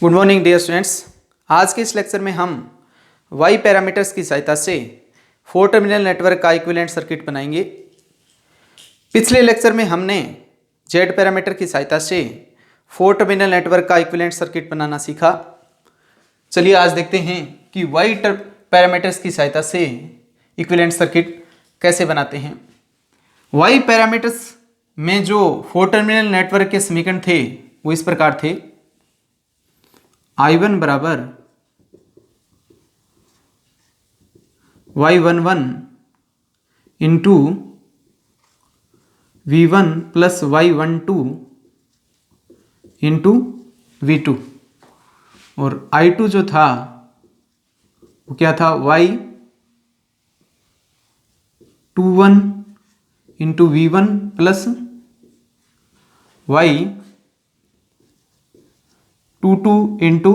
Good morning dear students. आज के इस लेक्चर में हम वाई पैरामीटर्स की सहायता से 4 टर्मिनल नेटवर्क का इक्विवेलेंट सर्किट बनाएंगे। पिछले लेक्चर में हमने जेड पैरामीटर की सहायता से 4 टर्मिनल नेटवर्क का इक्विवेलेंट सर्किट बनाना सीखा। चलिए आज देखते हैं कि वाई पैरामीटर्स की सहायता से इक्विवेलेंट सर्किट कैसे बनाते हैं। वाई पैरामीटर्स में जो 4 टर्मिनल नेटवर्क के समीकरण थे वो इस प्रकार थे। I1 बराबर Y11 into V1 plus Y12 into V2 और I2 जो था वो क्या था Y21 into V1 plus Y22 into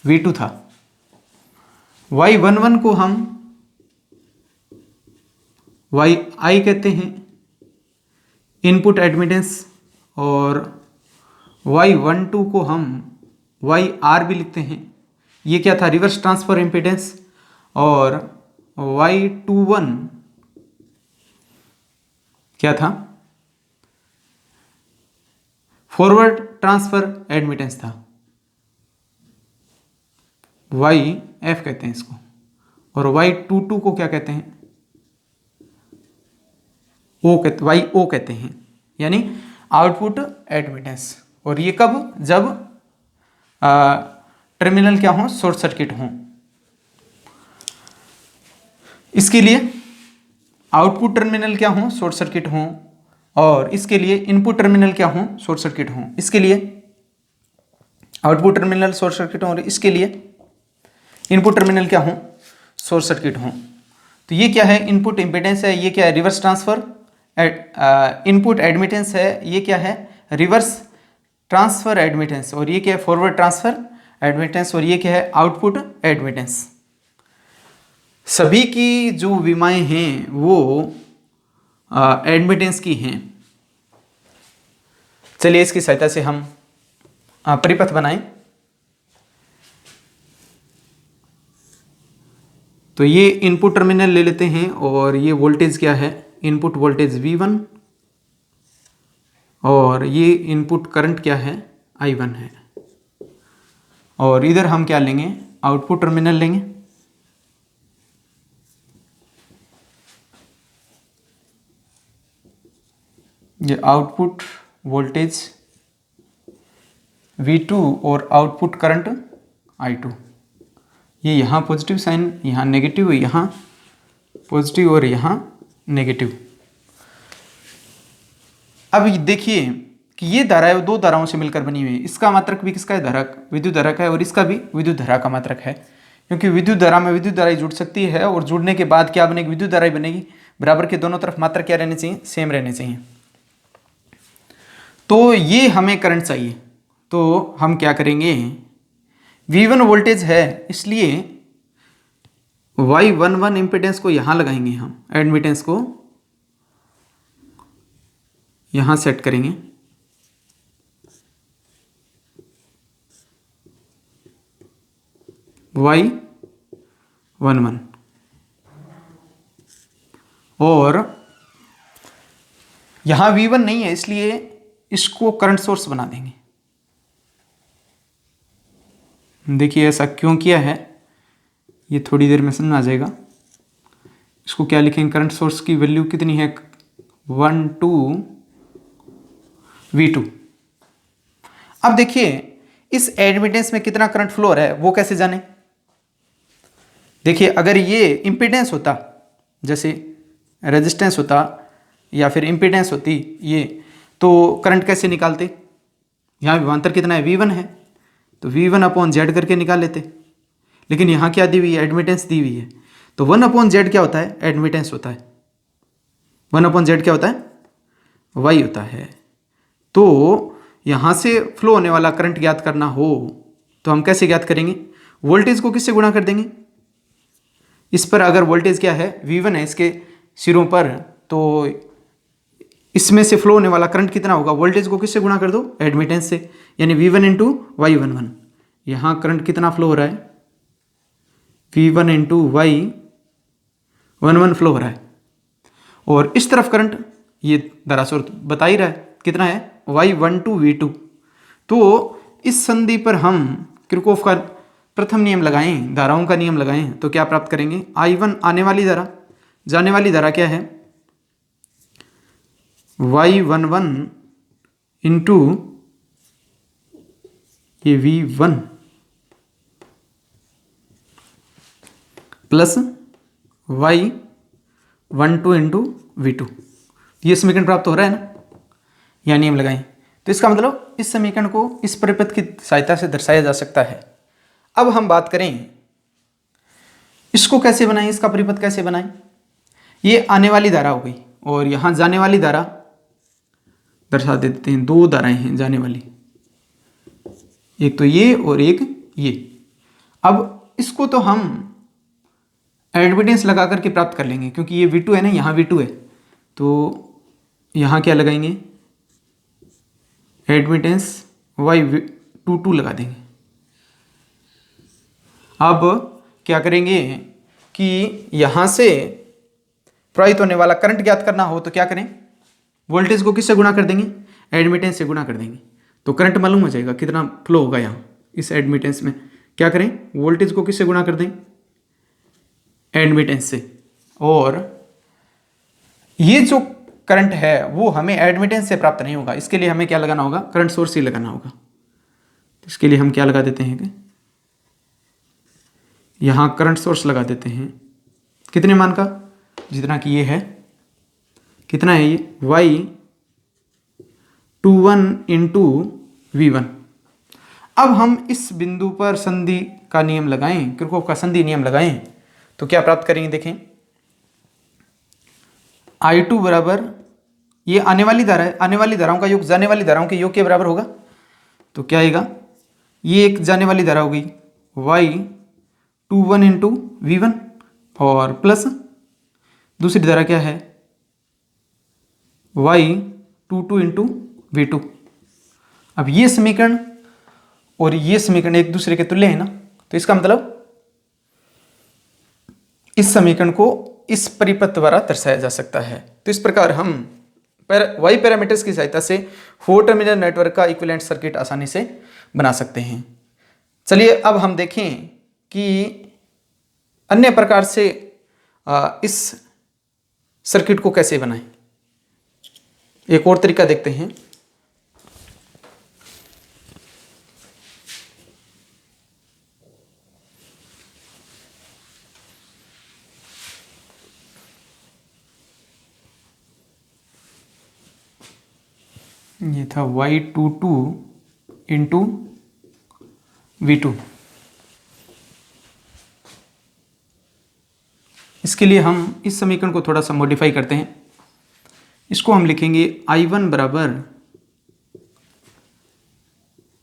V2 था। Y11 को हम YI कहते हैं इनपुट एडमिटेंस और Y12 को हम YR भी लिखते हैं। ये क्या था? Reverse transfer impedance. और Y21 क्या था? फॉरवर्ड ट्रांसफर एडमिटेंस था। YF कहते हैं इसको। और Y22 को क्या कहते हैं? YO कहते हैं, यानी आउटपुट एडमिटेंस। और ये कब? जब टर्मिनल क्या हो? शॉर्ट सर्किट हो। इसके लिए आउटपुट टर्मिनल क्या हो? शॉर्ट सर्किट हो। और इसके लिए इनपुट टर्मिनल क्या हो? शॉर्ट सर्किट हो। इसके लिए आउटपुट टर्मिनल शॉर्ट सर्किट हो और इसके लिए इनपुट टर्मिनल क्या हो? शॉर्ट सर्किट हो। तो ये क्या है? इनपुट इम्पीडेंस है। ये क्या है? रिवर्स ट्रांसफर इनपुट एडमिटेंस है। ये क्या है? Reverse transfer admittance. और ये क्या है? Forward transfer admittance. और ये क्या है? Output admittance. सभी की जो विमाएं हैं वो एडमिटेंस की हैं। चलिए इसकी सहायता से हम परिपथ बनाएं। तो ये इनपुट टर्मिनल ले लेते हैं और ये वोल्टेज क्या है? इनपुट वोल्टेज V1 और ये इनपुट करंट क्या है? I1 है। और इधर हम क्या लेंगे? आउटपुट टर्मिनल लेंगे। ये आउटपुट वोल्टेज V2 और आउटपुट करंट I2। ये यहाँ पॉजिटिव साइन, यहाँ नेगेटिव, यहाँ पॉजिटिव और यहाँ नेगेटिव। अब देखिए कि ये धारा है, दो धाराओं से मिलकर बनी हुई है। इसका मात्रक भी किसका है? धारक, विद्युत धारक है। और इसका भी विद्युत धारा का मात्रक है, क्योंकि विद्युत धारा में विद्युत धारा जुड़ सकती है। और जुड़ने के बाद क्या बनेगी? विद्युत धारा बनेगी। बराबर के दोनों तरफ मात्रक क्या रहने चाहिए? सेम रहने चाहिए। तो ये हमें करंट चाहिए। तो हम क्या करेंगे? V1 वोल्टेज है, इसलिए Y11 इम्पीडेंस को यहां लगाएंगे। हम एडमिटेंस को यहां सेट करेंगे। Y11 और यहां V1 नहीं है, इसलिए इसको करंट सोर्स बना देंगे। देखिए ऐसा क्यों किया है, ये थोड़ी देर में समझ आ जाएगा। इसको क्या लिखेंगे? करंट सोर्स की वैल्यू कितनी है? 12 V2। अब देखिए इस एडमिटेंस में कितना करंट फ्लो हो रहा है वो कैसे जाने? देखिए अगर ये इम्पीडेंस होता, जैसे रेजिस्टेंस होता या फिर इम्पीडेंस होती ये, तो करंट कैसे निकालते? यहाँ विभवांतर कितना है? V1 है, तो V1/Z करके निकाल लेते। लेकिन यहाँ क्या दी हुई है? एडमिटेंस दी हुई है। तो 1/Z क्या होता है? एडमिटेंस होता है। 1/Z क्या होता है? Y होता है। तो यहाँ से फ्लो होने वाला करंट ज्ञात करना हो तो हम कैसे ज्ञात करेंगे? वोल्टेज को किससे गुणा कर देंगे? इस पर अगर वोल्टेज क्या है? V1 है इसके सिरों पर, तो इसमें से फ्लो होने वाला करंट कितना होगा? वोल्टेज को किससे गुणा कर दो? एडमिटेंस से। यानी V1 इंटू Y11। यहाँ करंट कितना फ्लो हो रहा है, V1 इंटू Y11 फ्लो हो रहा है। और इस तरफ करंट ये धारा स्रोत बता ही रहा है कितना है, Y12 V2। तो इस संधि पर हम किरचॉफ का प्रथम नियम लगाएं, धाराओं का नियम लगाएं, तो क्या प्राप्त करेंगे, I1 आने वाली धारा, जाने वाली धारा क्या है, Y11 इंटू ये V1 plus Y12 into V2। ये समीकरण प्राप्त हो रहा है ना, या नियम लगाएं। तो इसका मतलब इस समीकरण को इस परिपथ की सहायता से दर्शाया जा सकता है। अब हम बात करें इसको कैसे बनाएं, इसका परिपथ कैसे बनाएं। ये आने वाली धारा हो गई और यहाँ जाने वाली धारा दर्शा देते हैं, दो धाराएं हैं जाने वाली, एक तो ये और एक ये। अब इसको तो हम एडमिटेंस लगा करके प्राप्त कर लेंगे, क्योंकि ये V2 है ना, यहाँ V2 है, तो यहाँ क्या लगाएंगे, एडमिटेंस Y22 लगा देंगे। अब क्या करेंगे कि यहाँ से प्रवाहित होने वाला करंट ज्ञात करना हो तो क्या करें, वोल्टेज को किससे गुणा कर देंगे, एडमिटेंस से गुणा कर देंगे, तो करंट मालूम हो जाएगा कितना फ्लो होगा यहाँ इस एडमिटेंस में। क्या करें, वोल्टेज को किससे गुणा कर दें, एडमिटेंस से। और ये जो करंट है वो हमें एडमिटेंस से प्राप्त नहीं होगा, इसके लिए हमें क्या लगाना होगा, करंट सोर्स ही लगाना होगा। तो इसके लिए हम क्या लगा देते हैं कि यहाँ करंट सोर्स लगा देते हैं, कितने मान का, जितना कि ये है, कितना है ये, Y21 इंटू V1। अब हम इस बिंदु पर संधि का नियम लगाएं, किरचॉफ का संधि नियम लगाएं, तो क्या प्राप्त करेंगे, देखें I2 बराबर, ये आने वाली धारा है, आने वाली धाराओं का योग जाने वाली धाराओं के योग के बराबर होगा। तो क्या आएगा, ये एक जाने वाली धारा हो गई Y21 इंटू V1 और प्लस दूसरी धारा क्या है, Y22 इंटू V2। अब ये समीकरण और ये समीकरण एक दूसरे के तुल्य है ना, तो इसका मतलब इस समीकरण को इस परिपथ द्वारा दर्शाया जा सकता है। तो इस प्रकार हम वाई पैरामीटर्स की सहायता से 4 टर्मिनल नेटवर्क का इक्विवेलेंट सर्किट आसानी से बना सकते हैं। चलिए अब हम देखें कि अन्य प्रकार से इस सर्किट को कैसे बनाएं। एक और तरीका देखते हैं। ये था Y22 इंटू V2। इसके लिए हम इस समीकरण को थोड़ा सा मॉडिफाई करते हैं। इसको हम लिखेंगे I1 बराबर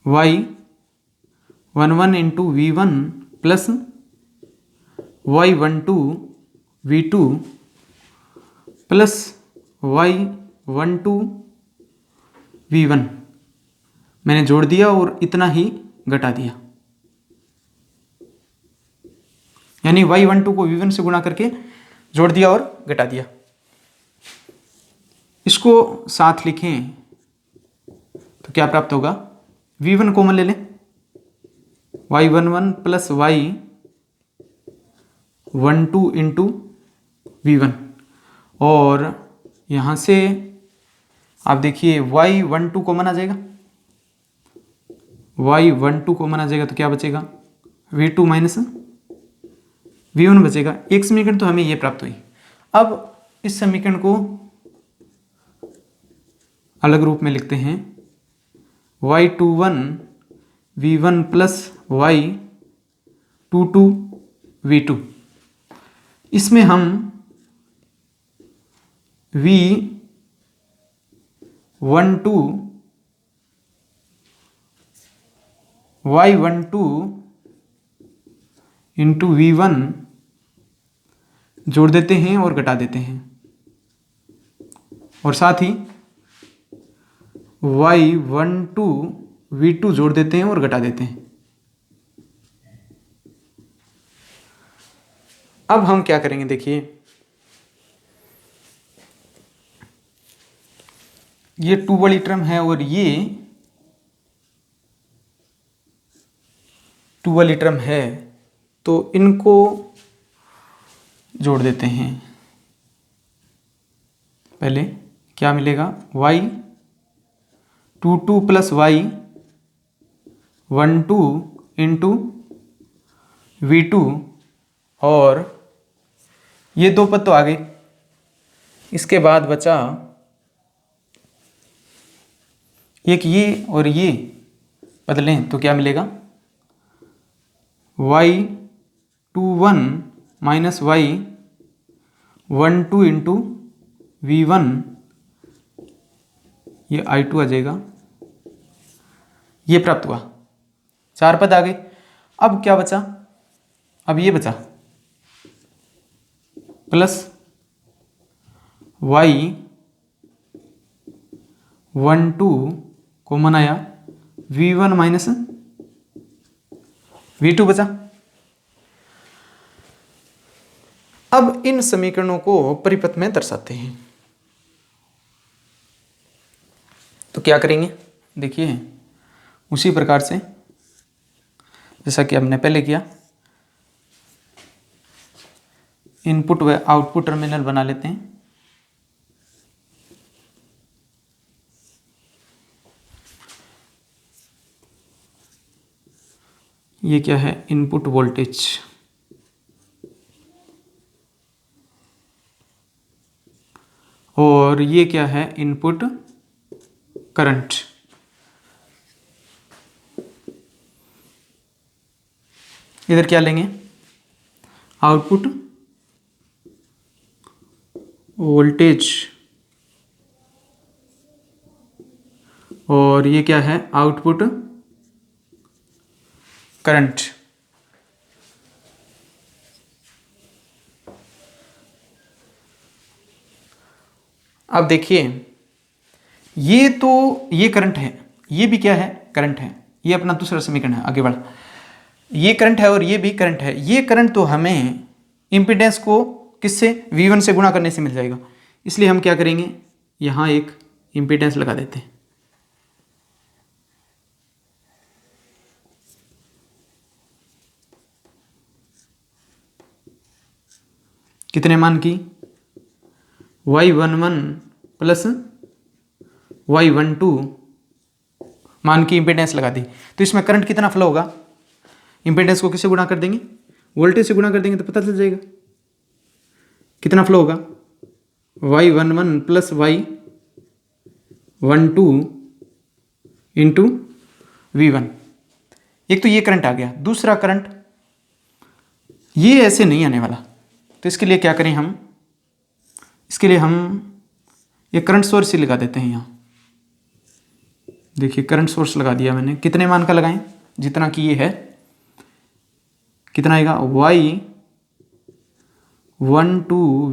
Y11 into V1 plus Y12 V2 plus Y12 V1। मैंने जोड़ दिया और इतना ही घटा दिया, यानी Y12 को V1 से गुणा करके जोड़ दिया और घटा दिया। इसको साथ लिखें तो क्या प्राप्त होगा, V1 कॉमन ले लें, Y11 plus Y12 into V1 और यहाँ से आप देखिए Y12 कॉमन आ जाएगा, Y12 कॉमन आ जाएगा तो क्या बचेगा, V2 माइनस V1 बचेगा। एक समीकरण तो हमें ये प्राप्त हुई। अब इस समीकरण को अलग रूप में लिखते हैं, Y21 V1 plus Y22 V2। इसमें हम V12 Y12 इंटू V1 जोड़ देते हैं और घटा देते हैं, और साथ ही Y12 V2 जोड़ देते हैं और घटा देते हैं। अब हम क्या करेंगे, देखिए ये 2 वाली टर्म है और ये 2 वाली टर्म है, तो इनको जोड़ देते हैं। पहले क्या मिलेगा, y22 plus y12 into V2, और ये दो पद तो आ गए। इसके बाद बचा एक ये और ये बदलें तो क्या मिलेगा, y21 minus y12 into V1, ये I2 आ जाएगा। ये प्राप्त हुआ, 4 पद आ गए। अब क्या बचा, अब ये बचा प्लस y12 कॉमन आया, V1 माइनस V2 बचा। अब इन समीकरणों को परिपथ में दर्शाते हैं। तो क्या करेंगे, देखिए उसी प्रकार से जैसा कि हमने पहले किया, इनपुट व आउटपुट टर्मिनल बना लेते हैं। ये क्या है, इनपुट वोल्टेज, और ये क्या है, इनपुट करंट। इधर क्या लेंगे, आउटपुट वोल्टेज, और ये क्या है, आउटपुट करंट। अब देखिए ये तो ये करंट है, ये भी क्या है, करंट है। ये अपना दूसरा समीकरण है, आगे बढ़, ये करंट है और ये भी करंट है। ये करंट तो हमें इम्पीडेंस को किससे, V1 से गुणा करने से मिल जाएगा। इसलिए हम क्या करेंगे, यहाँ एक इम्पीडेंस लगा देते हैं। कितने मान की, y11 प्लस y12 मान की इम्पीडेंस लगा दी। तो इसमें करंट कितना फ्लो होगा, इम्पीडेंस को किससे गुणा कर देंगे, वोल्टेज से गुणा कर देंगे तो पता चल जाएगा कितना फ्लो होगा, y11 plus y12 into V1। एक तो ये करंट आ गया, दूसरा करंट ये ऐसे नहीं आने वाला, तो इसके लिए क्या करें हम, इसके लिए हम ये करंट सोर्स ही लगा देते हैं यहाँ। देखिए करंट सोर्स लगा दिया मैंने, कितने मान का लगाएं, जितना कि ये है, कितना आएगा, y12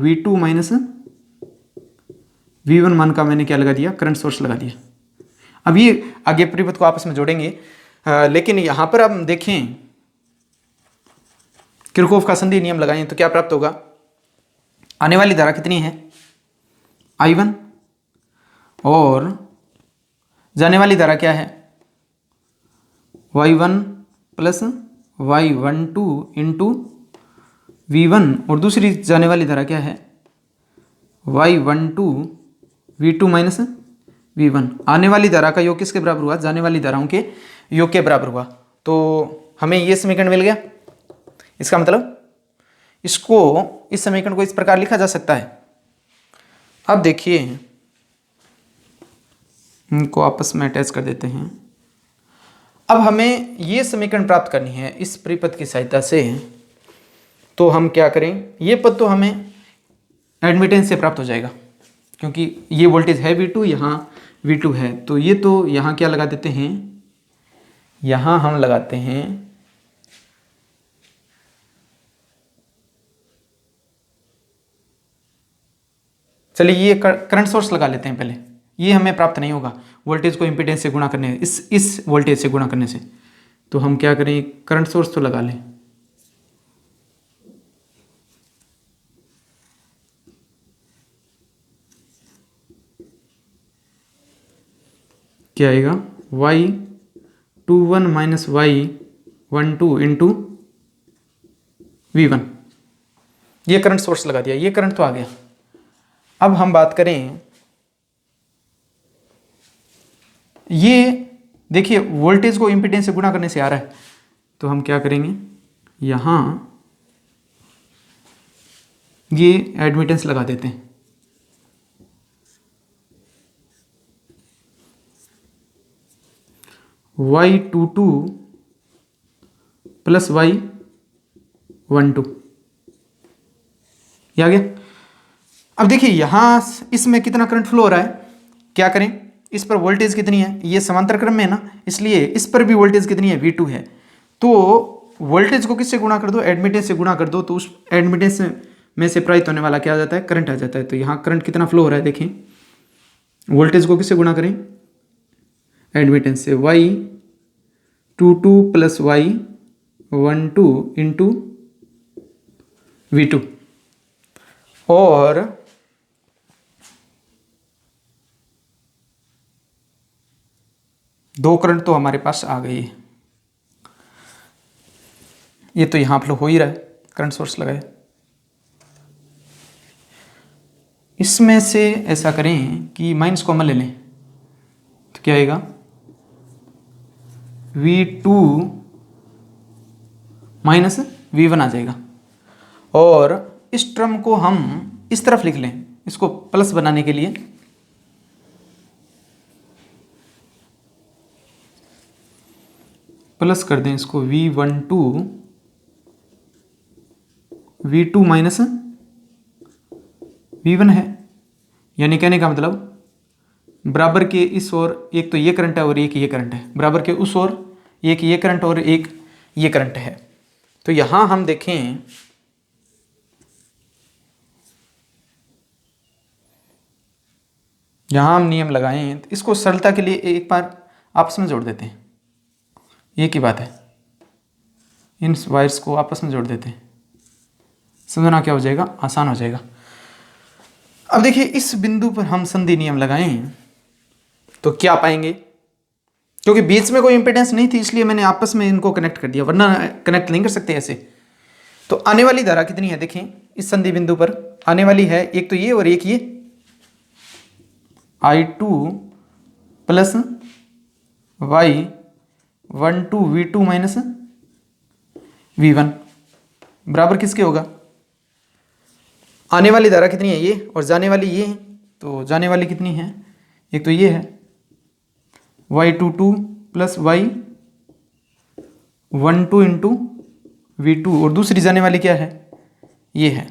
V2 माइनस V1 मान का मैंने क्या लगा दिया, करंट सोर्स लगा दिया। अब ये आगे परिपथ को आपस में जोड़ेंगे, लेकिन यहां पर अब देखें किरचॉफ का संधि नियम लगाएं तो क्या प्राप्त होगा, आने वाली धारा कितनी है, I1, और जाने वाली धारा क्या है, y1 plus y12 into V1, और दूसरी जाने वाली धारा क्या है, y12 V2 माइनस V1। आने वाली धारा का योग किसके बराबर हुआ, जाने वाली धाराओं के योग के बराबर हुआ। तो हमें ये समीकरण मिल गया। इसका मतलब इसको, इस समीकरण को इस प्रकार लिखा जा सकता है। अब देखिए इनको आपस में अटैच कर देते हैं। अब हमें ये समीकरण प्राप्त करनी है इस परिपथ की सहायता से, तो हम क्या करें, ये पद तो हमें एडमिटेंस से प्राप्त हो जाएगा, क्योंकि ये वोल्टेज है V2, यहाँ V2 है, तो ये तो यहाँ क्या लगा देते हैं, यहाँ हम लगाते हैं चलिए ये करंट सोर्स लगा लेते हैं पहले, ये हमें प्राप्त नहीं होगा, वोल्टेज को इम्पीडेंस से गुणा करने, इस वोल्टेज से गुणा करने से, तो हम क्या करें, करंट सोर्स तो लगा लें। क्या आएगा, y21 minus y12 into V1। ये करंट सोर्स लगा दिया, ये करंट तो आ गया। अब हम बात करें, ये देखिए वोल्टेज को इम्पीडेंस से गुणा करने से आ रहा है, तो हम क्या करेंगे, यहां ये एडमिटेंस लगा देते हैं। y22 प्लस y12 ये आ गया। अब देखिए यहां इसमें कितना करंट फ्लो हो रहा है, क्या करें, इस पर वोल्टेज कितनी है, ये समांतर क्रम में है ना, इसलिए इस पर भी वोल्टेज कितनी है, V2 है। तो वोल्टेज को किससे गुणा कर दो, एडमिटेंस से गुणा कर दो, तो उस एडमिटेंस में से प्रवाहित होने वाला क्या आ जाता है, करंट आ जाता है। तो यहाँ करंट कितना फ्लो हो रहा है, देखें वोल्टेज को किससे गुणा करें, एडमिटेंस से, y22 plus y12 into V2, और दो करंट तो हमारे पास आ गई है। ये तो यहां फ्लो हो ही रहा है, करंट सोर्स लगाए। इसमें से ऐसा करें कि माइनस कॉमन ले लें, तो क्या आएगा, V2 माइनस V1 आ जाएगा। और इस टर्म को हम इस तरफ लिख लें, इसको प्लस बनाने के लिए, प्लस कर दें इसको, V2 माइनस V1 है। यानी कहने का मतलब बराबर के इस ओर एक तो ये करंट है और एक ये करंट है, बराबर के उस ओर एक ये करंट और एक ये करंट है। तो यहां हम देखें, यहां हम नियम लगाएं, तो इसको सरलता के लिए एक बार आपस में जोड़ देते हैं, एक ही बात है, इन वायर्स को आपस में जोड़ देते हैं, समझना क्या हो जाएगा, आसान हो जाएगा। अब देखिए इस बिंदु पर हम संधि नियम लगाएं तो क्या पाएंगे, क्योंकि बीच में कोई इंपेडेंस नहीं थी इसलिए मैंने आपस में इनको कनेक्ट कर दिया, वरना कनेक्ट नहीं कर सकते ऐसे। तो आने वाली धारा कितनी है, देखें इस संधि बिंदु पर आने वाली है, एक तो ये और एक ये, I2 plus y12 V2 minus V1 बराबर किसके होगा, आने वाली धारा कितनी है ये, और जाने वाली ये है। तो जाने वाली कितनी है, एक तो ये है y22 plus y12 into V2, और दूसरी जाने वाली क्या है, ये है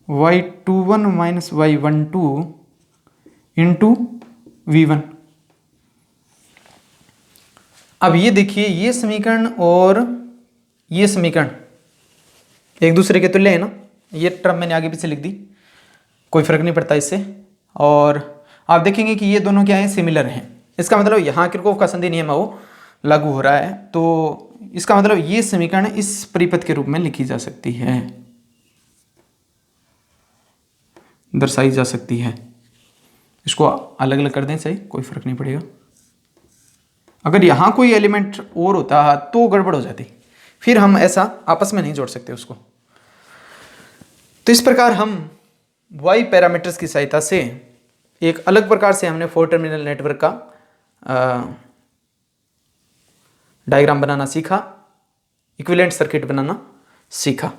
y21 minus y12 into V1। अब ये देखिए ये समीकरण और ये समीकरण एक दूसरे के तुल्य है ना, ये टर्म मैंने आगे पीछे लिख दी, कोई फर्क नहीं पड़ता इससे। और आप देखेंगे कि ये दोनों क्या हैं, सिमिलर हैं। इसका मतलब यहाँ किरचॉफ का संधि नियम है वो लागू हो रहा है। तो इसका मतलब ये समीकरण इस परिपथ के रूप में लिखी जा सकती है, दर्शाई जा सकती है। इसको अलग अलग कर दें, सही, कोई फर्क नहीं पड़ेगा। अगर यहाँ कोई एलिमेंट और होता तो गड़बड़ हो जाती, फिर हम ऐसा आपस में नहीं जोड़ सकते उसको। तो इस प्रकार हम वाई पैरामीटर्स की सहायता से एक अलग प्रकार से हमने 4 टर्मिनल नेटवर्क का डायग्राम बनाना सीखा, इक्विवेलेंट सर्किट बनाना सीखा।